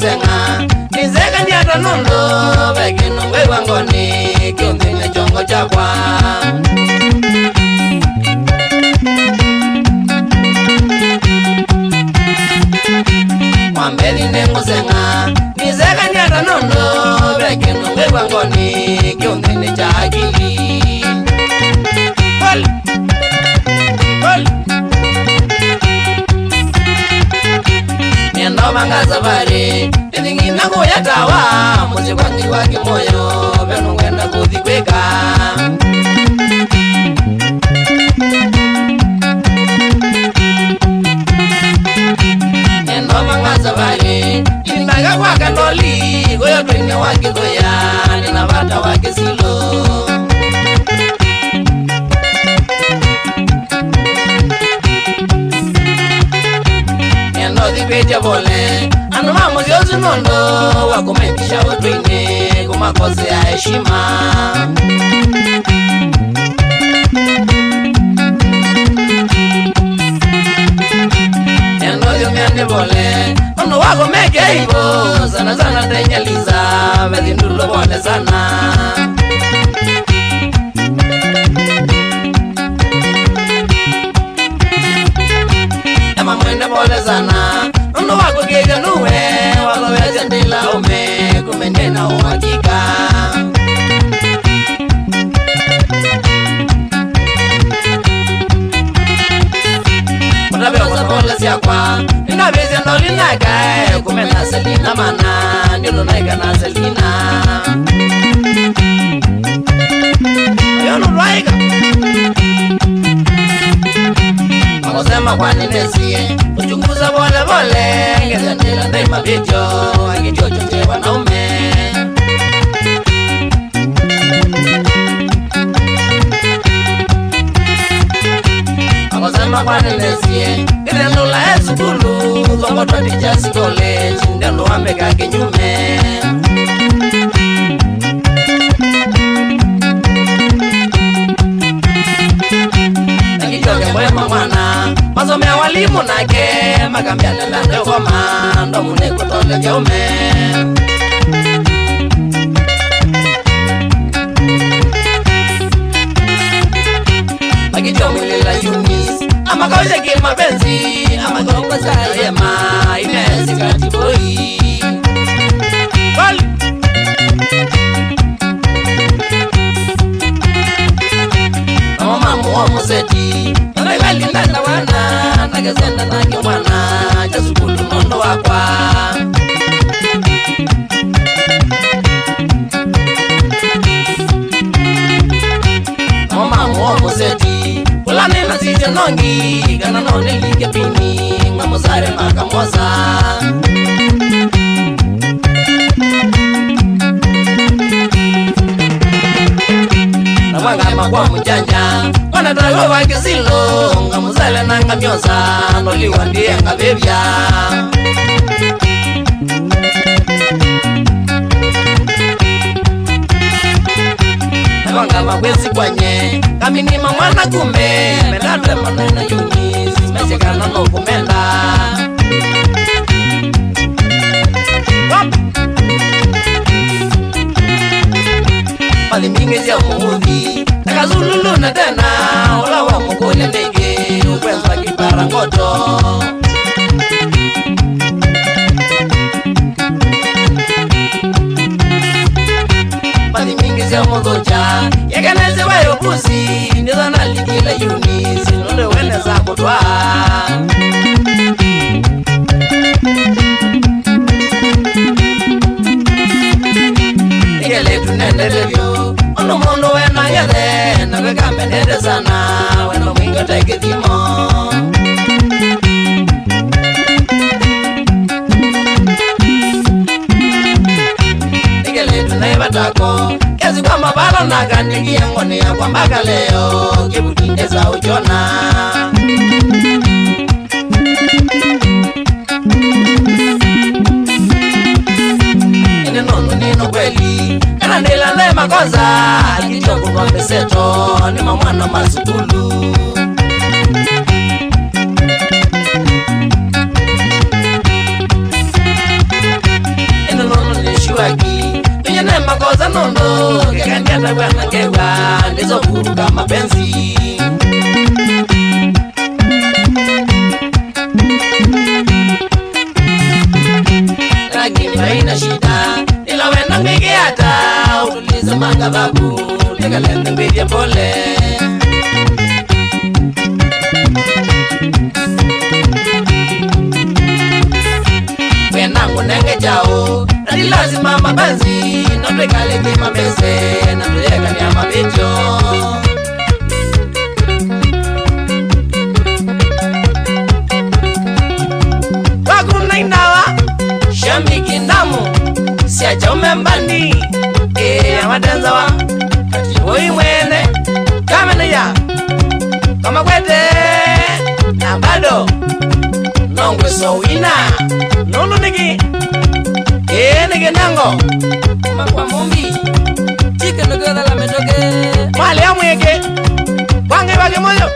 ngusenga nizeka ndiata nondo vekino wewa ngoni kiundhine chongo chakwa mwambeli ne ngusenga nizeka ndiata nondo vekino wewa ngoni kiundhine chakili Manga safari Tindingina kuyatawa Muzi kwangi waki moyo Beno ngenda kuthikweka Nendo manga safari Tindaga kwa kandoli Goyo twine waki goya Nina vata waki silo Peja bole anu mamuzi ozu nondo wakumekisha utwine kumakose ya heshima Endozi umiande bole anu wakumeke hivo sana sana tenyaliza vezindulo bole sana Ema mwende bole sana Uno wako kega nuwe, wako weze ndila ume, kumenena uhakika Mutabe oza pole siyakwa, nina bezi ndoli naika, kumena selina mana, nilo naika na selina Ayonu rwaika Sema kwa ninesie Uchunguza bole bole Ngeze ndila ndaima video Angijojo nje wanaume Sema kwa ninesie Ngeze ndula esukulu Zongo twati jasi college Ndendo wambeka kinyume Angijojo mwema mwana Masome ya walimu nake Makambia lelande goma Ndo mune kutole kiume Makijo mwilila yunis Ama kaushe kimapenzi Ama kaunga sayema Inezi katiboi Wali Mama mamu wa museti Naiwali ndanda wana Nagesenda nake wana Jasukulu nondo wakwa Mama mwomo seti Ulane na sije nongi Gana none like pini Mamosare makamosa Namanga makwa mjanja Wanatago wake silo Ngamuzale na ngamyosa Noliwa ndiye ngabebya Namanga makwezi kwanye Kaminima mwana kume Medadwe manena yunis Mechekana no kumenda Pali mingi zia muudhi Nakazululu na tena Ola wa mukule ndege Ukwenzwa kipara ngoto Pali mingi zia mudocha Yekeneze wayo pusi Niza nalikila yunis Nunde wene za kutwa Nikele tunendelevyo Ono mondo wena yele Naweka menede sana Weno mwingo teke thimo Nikele tunaibatako Kezi kwa mabalo nakandikia ngoni ya kwa mbaka leo Kibutindeza ujona Ine nono nino kweli Kana nila ne makoza Kichoko kwa peseto Ni mamwana masukulu mapenzi. Lakini haina shida, ila wenda mbege hata utuliza magababu, tegalende mbege pole. Wenangu nenge chao, nani lazima mapenzi, nandwekale kima mese, nandweka ni amabityo. Wakuna inawa, shambiki ndamu, siacha umembani, ya matenzawa, katiwoi mwene, kamene ya, kama kwete, na bado, nongwe so wina, nunu nigi, nigi nango, kuma kwa mumbi, chike nukela la metoke, mwale ya mweke, wange wage moyo,